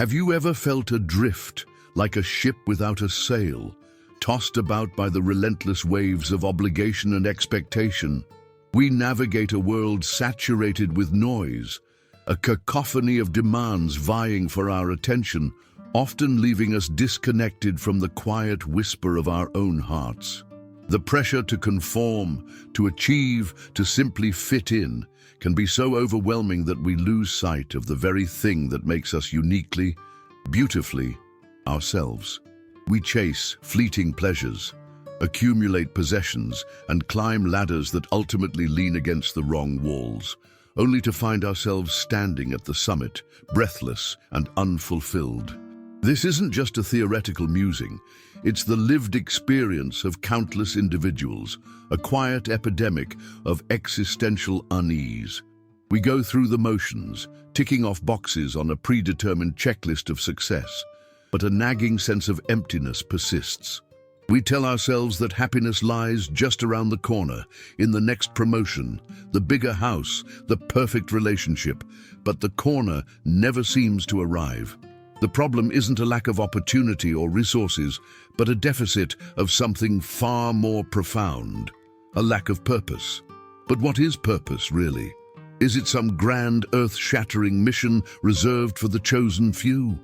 Have you ever felt adrift, like a ship without a sail, tossed about by the relentless waves of obligation and expectation? We navigate a world saturated with noise, a cacophony of demands vying for our attention, often leaving us disconnected from the quiet whisper of our own hearts. The pressure to conform, to achieve, to simply fit in, can be so overwhelming that we lose sight of the very thing that makes us uniquely, beautifully, ourselves. We chase fleeting pleasures, accumulate possessions, and climb ladders that ultimately lean against the wrong walls, only to find ourselves standing at the summit, breathless and unfulfilled. This isn't just a theoretical musing, it's the lived experience of countless individuals, a quiet epidemic of existential unease. We go through the motions, ticking off boxes on a predetermined checklist of success, but a nagging sense of emptiness persists. We tell ourselves that happiness lies just around the corner, in the next promotion, the bigger house, the perfect relationship, but the corner never seems to arrive. The problem isn't a lack of opportunity or resources, but a deficit of something far more profound, a lack of purpose. But what is purpose, really? Is it some grand, earth-shattering mission reserved for the chosen few?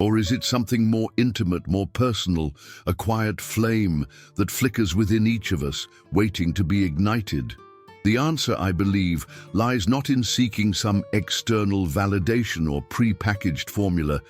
Or is it something more intimate, more personal, a quiet flame that flickers within each of us, waiting to be ignited? The answer, I believe, lies not in seeking some external validation or pre-packaged formula,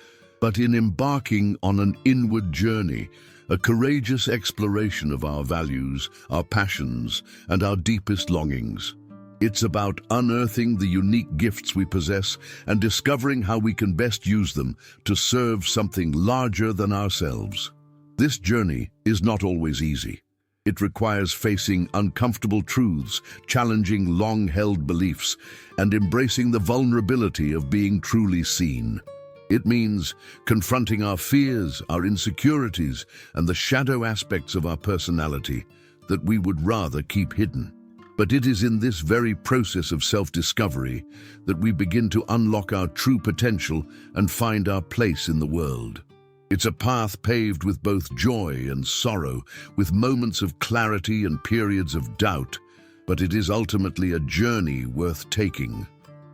but in embarking on an inward journey, a courageous exploration of our values, our passions, and our deepest longings. It's about unearthing the unique gifts we possess and discovering how we can best use them to serve something larger than ourselves. This journey is not always easy. It requires facing uncomfortable truths, challenging long-held beliefs, and embracing the vulnerability of being truly seen. It means confronting our fears, our insecurities, and the shadow aspects of our personality that we would rather keep hidden. But it is in this very process of self-discovery that we begin to unlock our true potential and find our place in the world. It's a path paved with both joy and sorrow, with moments of clarity and periods of doubt, but it is ultimately a journey worth taking.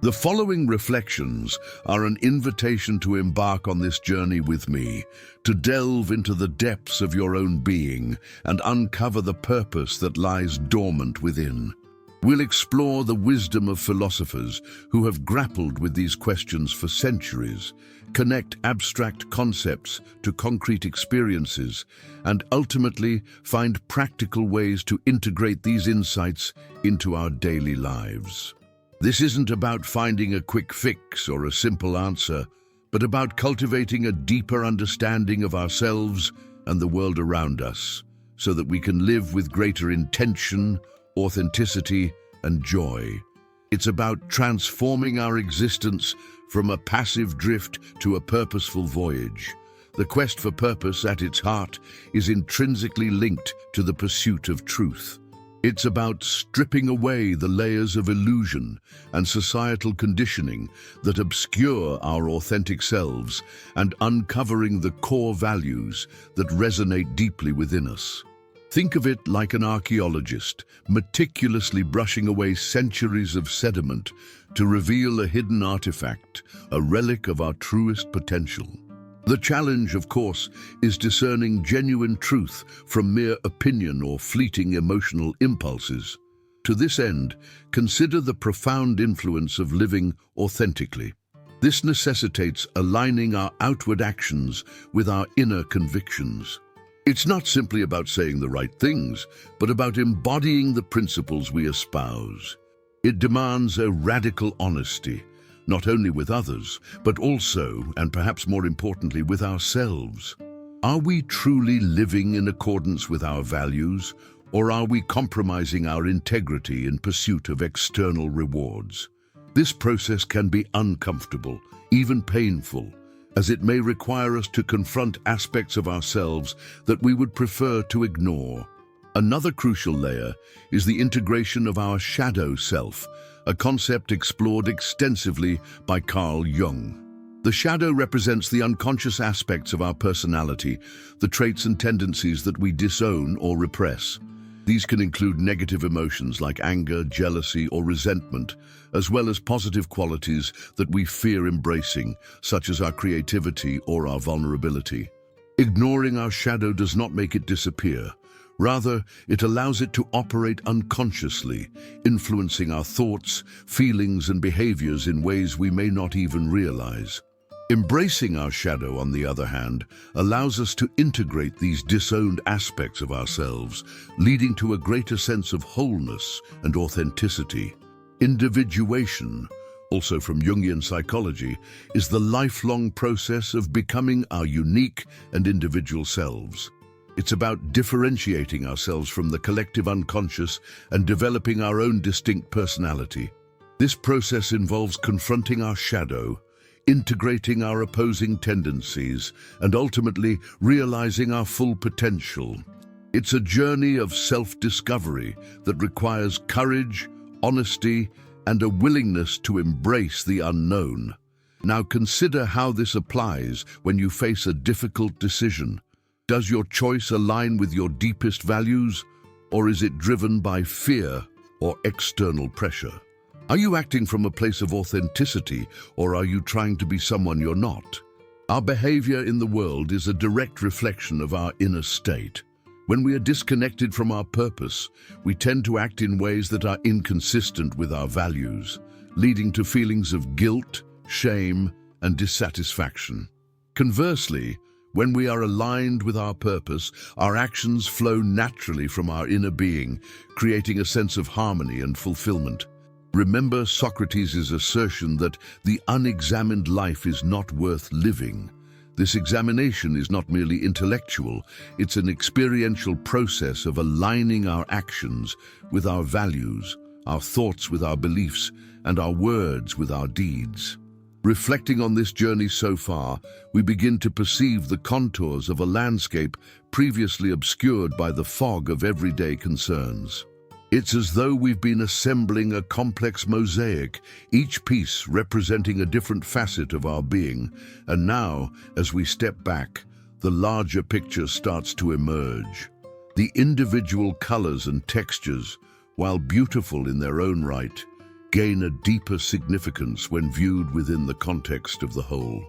The following reflections are an invitation to embark on this journey with me, to delve into the depths of your own being and uncover the purpose that lies dormant within. We'll explore the wisdom of philosophers who have grappled with these questions for centuries, connect abstract concepts to concrete experiences, and ultimately find practical ways to integrate these insights into our daily lives. This isn't about finding a quick fix or a simple answer, but about cultivating a deeper understanding of ourselves and the world around us, so that we can live with greater intention, authenticity, and joy. It's about transforming our existence from a passive drift to a purposeful voyage. The quest for purpose at its heart is intrinsically linked to the pursuit of truth. It's about stripping away the layers of illusion and societal conditioning that obscure our authentic selves and uncovering the core values that resonate deeply within us. Think of it like an archaeologist meticulously brushing away centuries of sediment to reveal a hidden artifact, a relic of our truest potential. The challenge, of course, is discerning genuine truth from mere opinion or fleeting emotional impulses. To this end, consider the profound influence of living authentically. This necessitates aligning our outward actions with our inner convictions. It's not simply about saying the right things, but about embodying the principles we espouse. It demands a radical honesty, not only with others, but also, and perhaps more importantly, with ourselves. Are we truly living in accordance with our values, or are we compromising our integrity in pursuit of external rewards? This process can be uncomfortable, even painful, as it may require us to confront aspects of ourselves that we would prefer to ignore. Another crucial layer is the integration of our shadow self, a concept explored extensively by Carl Jung. The shadow represents the unconscious aspects of our personality, the traits and tendencies that we disown or repress. These can include negative emotions like anger, jealousy, or resentment, as well as positive qualities that we fear embracing, such as our creativity or our vulnerability. Ignoring our shadow does not make it disappear. Rather, it allows it to operate unconsciously, influencing our thoughts, feelings, and behaviors in ways we may not even realize. Embracing our shadow, on the other hand, allows us to integrate these disowned aspects of ourselves, leading to a greater sense of wholeness and authenticity. Individuation, also from Jungian psychology, is the lifelong process of becoming our unique and individual selves. It's about differentiating ourselves from the collective unconscious and developing our own distinct personality. This process involves confronting our shadow, integrating our opposing tendencies, and ultimately realizing our full potential. It's a journey of self-discovery that requires courage, honesty, and a willingness to embrace the unknown. Now consider how this applies when you face a difficult decision. Does your choice align with your deepest values, or is it driven by fear or external pressure? Are you acting from a place of authenticity, or are you trying to be someone you're not? Our behavior in the world is a direct reflection of our inner state. When we are disconnected from our purpose, we tend to act in ways that are inconsistent with our values, leading to feelings of guilt, shame, and dissatisfaction. Conversely, when we are aligned with our purpose, our actions flow naturally from our inner being, creating a sense of harmony and fulfillment. Remember Socrates' assertion that the unexamined life is not worth living. This examination is not merely intellectual, it's an experiential process of aligning our actions with our values, our thoughts with our beliefs, and our words with our deeds. Reflecting on this journey so far, we begin to perceive the contours of a landscape previously obscured by the fog of everyday concerns. It's as though we've been assembling a complex mosaic, each piece representing a different facet of our being. And now, as we step back, the larger picture starts to emerge. The individual colors and textures, while beautiful in their own right, gain a deeper significance when viewed within the context of the whole.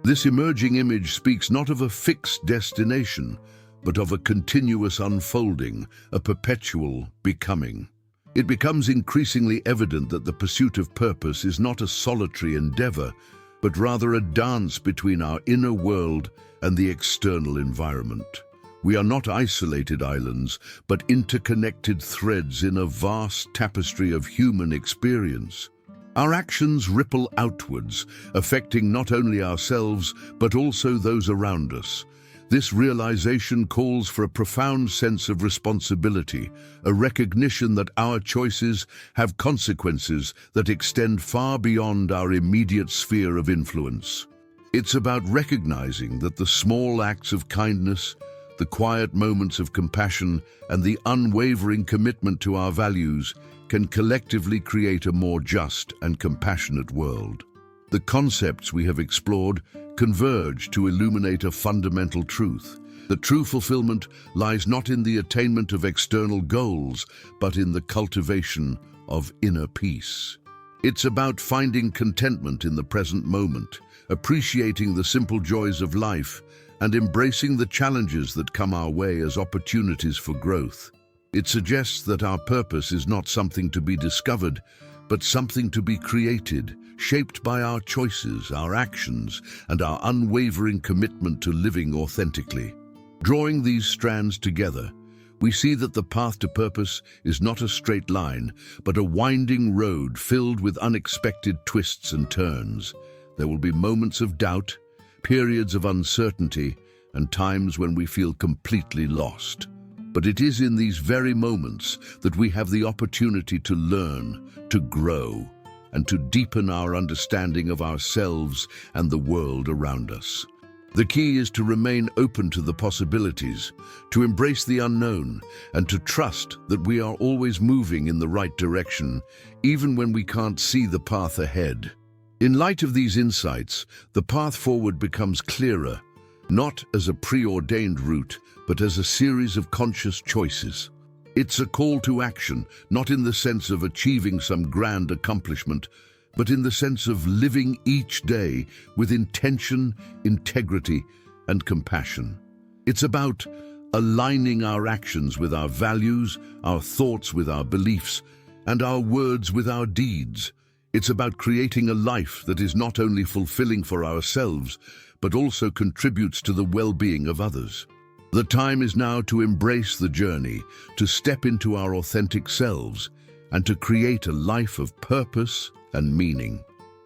This emerging image speaks not of a fixed destination, but of a continuous unfolding, a perpetual becoming. It becomes increasingly evident that the pursuit of purpose is not a solitary endeavor, but rather a dance between our inner world and the external environment. We are not isolated islands, but interconnected threads in a vast tapestry of human experience. Our actions ripple outwards, affecting not only ourselves, but also those around us. This realization calls for a profound sense of responsibility, a recognition that our choices have consequences that extend far beyond our immediate sphere of influence. It's about recognizing that the small acts of kindness, the quiet moments of compassion, and the unwavering commitment to our values can collectively create a more just and compassionate world. The concepts we have explored converge to illuminate a fundamental truth. That true fulfillment lies not in the attainment of external goals, but in the cultivation of inner peace. It's about finding contentment in the present moment, appreciating the simple joys of life, and embracing the challenges that come our way as opportunities for growth. It suggests that our purpose is not something to be discovered, but something to be created, shaped by our choices, our actions, and our unwavering commitment to living authentically. Drawing these strands together, we see that the path to purpose is not a straight line, but a winding road filled with unexpected twists and turns. There will be moments of doubt, periods of uncertainty, and times when we feel completely lost. But it is in these very moments that we have the opportunity to learn, to grow, and to deepen our understanding of ourselves and the world around us. The key is to remain open to the possibilities, to embrace the unknown, and to trust that we are always moving in the right direction, even when we can't see the path ahead. In light of these insights, the path forward becomes clearer, not as a preordained route, but as a series of conscious choices. It's a call to action, not in the sense of achieving some grand accomplishment, but in the sense of living each day with intention, integrity, and compassion. It's about aligning our actions with our values, our thoughts with our beliefs, and our words with our deeds. It's about creating a life that is not only fulfilling for ourselves, but also contributes to the well-being of others. The time is now to embrace the journey, to step into our authentic selves, and to create a life of purpose and meaning.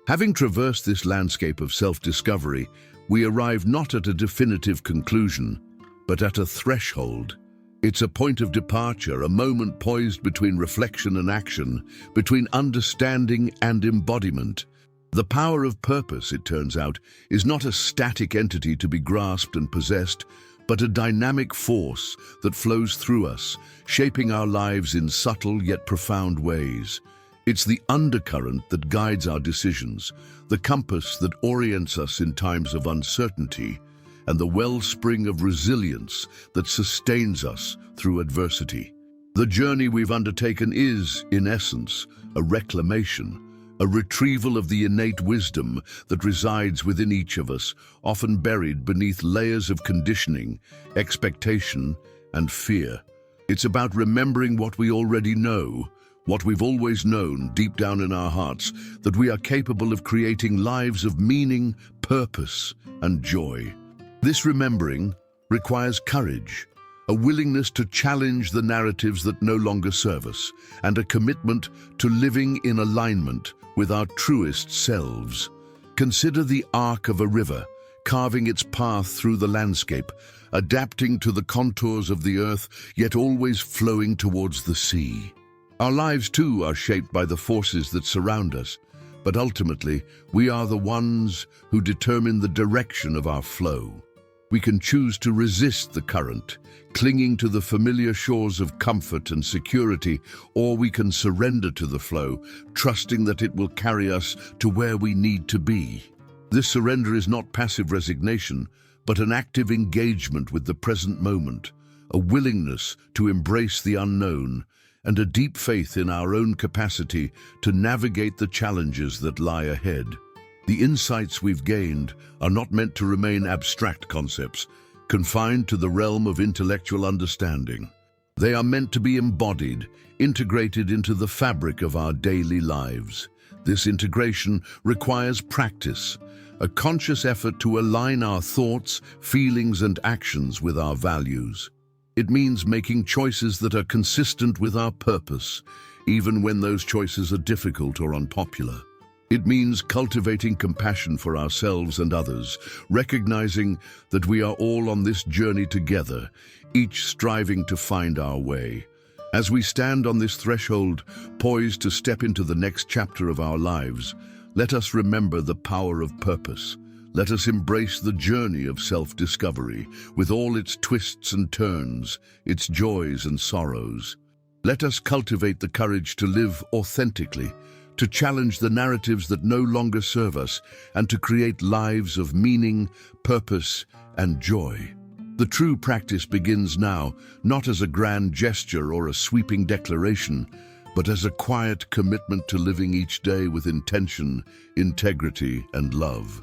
Having traversed this landscape of self-discovery, we arrive not at a definitive conclusion, but at a threshold. It's a point of departure, a moment poised between reflection and action, between understanding and embodiment. The power of purpose, it turns out, is not a static entity to be grasped and possessed, but a dynamic force that flows through us, shaping our lives in subtle yet profound ways. It's the undercurrent that guides our decisions, the compass that orients us in times of uncertainty, and the wellspring of resilience that sustains us through adversity. The journey we've undertaken is, in essence, a reclamation, a retrieval of the innate wisdom that resides within each of us, often buried beneath layers of conditioning, expectation, and fear. It's about remembering what we already know, what we've always known deep down in our hearts, that we are capable of creating lives of meaning, purpose, and joy. This remembering requires courage, a willingness to challenge the narratives that no longer serve us, and a commitment to living in alignment with our truest selves. Consider the arc of a river, carving its path through the landscape, adapting to the contours of the earth, yet always flowing towards the sea. Our lives, too, are shaped by the forces that surround us, but ultimately, we are the ones who determine the direction of our flow. We can choose to resist the current, clinging to the familiar shores of comfort and security, or we can surrender to the flow, trusting that it will carry us to where we need to be. This surrender is not passive resignation, but an active engagement with the present moment, a willingness to embrace the unknown, and a deep faith in our own capacity to navigate the challenges that lie ahead. The insights we've gained are not meant to remain abstract concepts, confined to the realm of intellectual understanding. They are meant to be embodied, integrated into the fabric of our daily lives. This integration requires practice, a conscious effort to align our thoughts, feelings, and actions with our values. It means making choices that are consistent with our purpose, even when those choices are difficult or unpopular. It means cultivating compassion for ourselves and others, recognizing that we are all on this journey together, each striving to find our way. As we stand on this threshold, poised to step into the next chapter of our lives, let us remember the power of purpose. Let us embrace the journey of self-discovery, with all its twists and turns, its joys and sorrows. Let us cultivate the courage to live authentically, to challenge the narratives that no longer serve us, and to create lives of meaning, purpose, and joy. The true practice begins now, not as a grand gesture or a sweeping declaration, but as a quiet commitment to living each day with intention, integrity, and love.